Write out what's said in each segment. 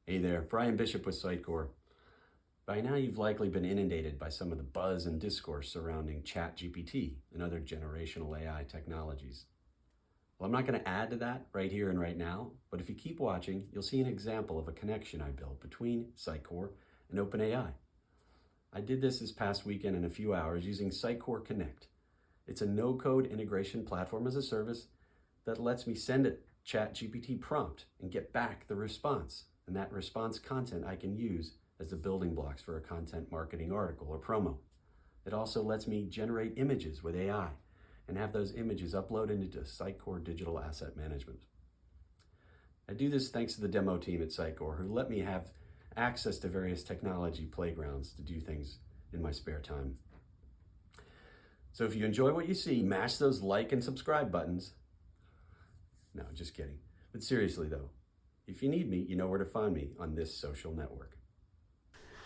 Hey there, Brian Bishop with Sitecore. By now you've likely been inundated by some of the buzz and discourse surrounding ChatGPT and other generational AI technologies. Well, I'm not going to add to that right here and right now, but if you keep watching, you'll see an example of a connection I built between Sitecore and OpenAI. I did this past weekend in a few hours using Sitecore Connect. It's a no-code integration platform as a service that lets me send a ChatGPT prompt and get back the response. And that response content I can use as the building blocks for a content marketing article or promo. It also lets me generate images with AI and have those images uploaded into Sitecore Digital Asset Management. I do this thanks to the demo team at Sitecore who let me have access to various technology playgrounds to do things in my spare time. So if you enjoy what you see, mash those like and subscribe buttons. No, just kidding. But seriously though, if you need me, you know where to find me on this social network.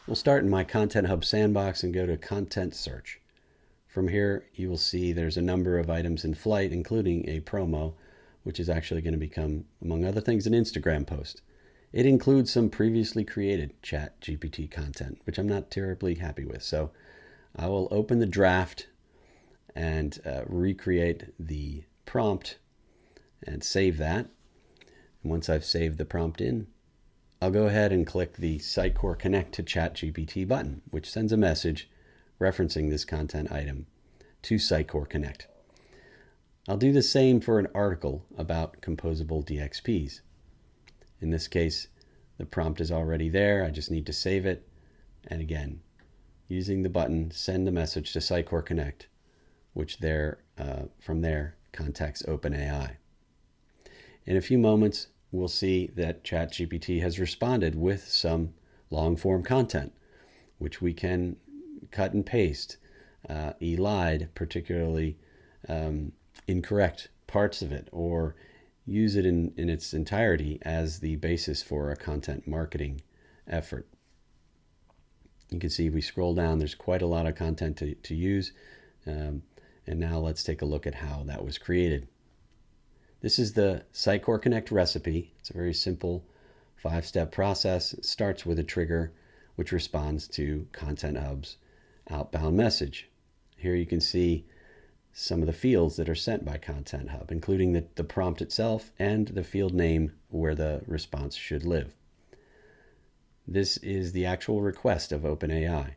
We'll start in my Content Hub sandbox and go to Content Search. From here, you will see there's a number of items in flight, including a promo, which is actually going to become, among other things, an Instagram post. It includes some previously created ChatGPT content, which I'm not terribly happy with. So I will open the draft and recreate the prompt and save that. And once I've saved the prompt in, I'll go ahead and click the Sitecore Connect to ChatGPT button, which sends a message referencing this content item to Sitecore Connect. I'll do the same for an article about composable DXPs. In this case, the prompt is already there. I just need to save it. And again, using the button, send the message to Sitecore Connect, which from there contacts OpenAI. In a few moments, we'll see that ChatGPT has responded with some long-form content, which we can cut and paste, elide particularly incorrect parts of it, or use it in its entirety as the basis for a content marketing effort. You can see we scroll down, there's quite a lot of content to use. And now let's take a look at how that was created. This is the Sitecore Connect recipe. It's a very simple 5-step process. It starts with a trigger which responds to Content Hub's outbound message. Here you can see some of the fields that are sent by Content Hub, including the prompt itself and the field name where the response should live. This is the actual request of OpenAI.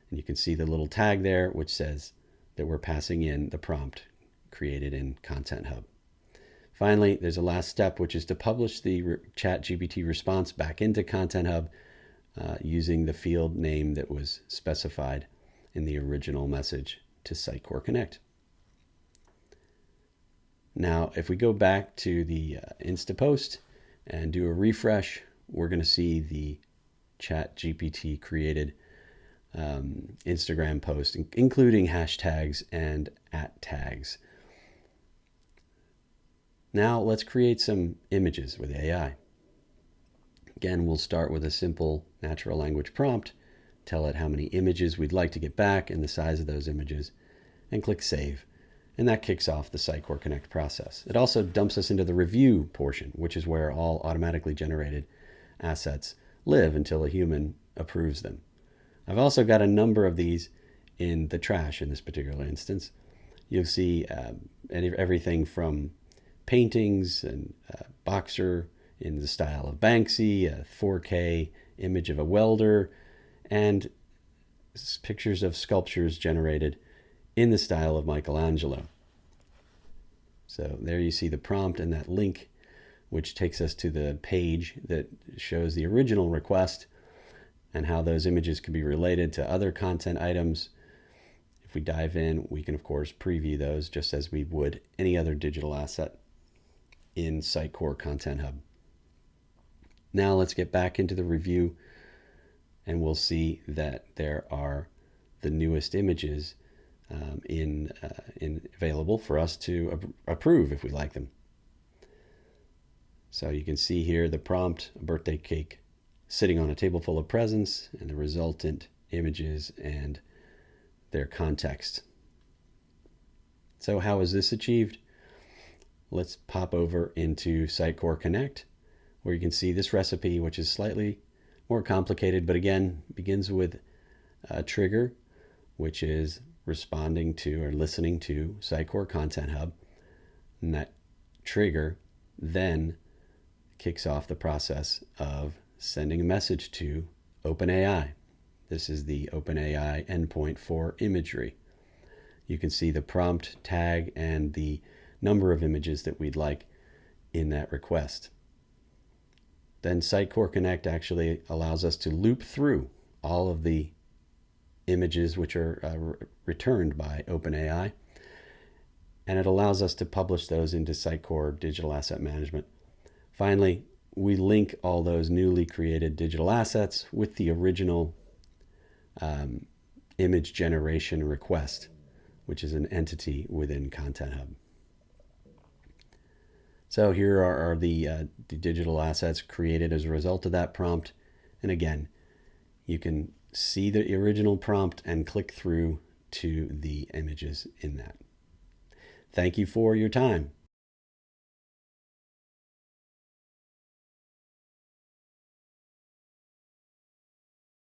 And you can see the little tag there which says that we're passing in the prompt created in Content Hub. Finally, there's a last step, which is to publish the ChatGPT response back into Content Hub using the field name that was specified in the original message to Sitecore Connect. Now, if we go back to the Instapost and do a refresh, we're going to see the ChatGPT created Instagram post, including hashtags and @tags. Now let's create some images with AI. Again, we'll start with a simple natural language prompt, tell it how many images we'd like to get back and the size of those images, and click Save. And that kicks off the Sitecore Connect process. It also dumps us into the review portion, which is where all automatically generated assets live until a human approves them. I've also got a number of these in the trash in this particular instance. You'll see everything from paintings and boxer in the style of Banksy, a 4K image of a welder, and pictures of sculptures generated in the style of Michelangelo. So there you see the prompt and that link, which takes us to the page that shows the original request and how those images can be related to other content items. If we dive in, we can of course preview those just as we would any other digital asset in Sitecore Content Hub. Now let's get back into the review and we'll see that there are the newest images available for us to approve if we like them. So you can see here the prompt, a birthday cake sitting on a table full of presents, and the resultant images and their context. So how is this achieved? Let's pop over into Sitecore Connect, where you can see this recipe, which is slightly more complicated, but again, begins with a trigger, which is responding to or listening to Sitecore Content Hub. And that trigger then kicks off the process of sending a message to OpenAI. This is the OpenAI endpoint for imagery. You can see the prompt, tag, and the number of images that we'd like in that request. Then Sitecore Connect actually allows us to loop through all of the images which are returned by OpenAI, and it allows us to publish those into Sitecore Digital Asset Management. Finally, we link all those newly created digital assets with the original image generation request, which is an entity within Content Hub. So here are the digital assets created as a result of that prompt. And again, you can see the original prompt and click through to the images in that. Thank you for your time.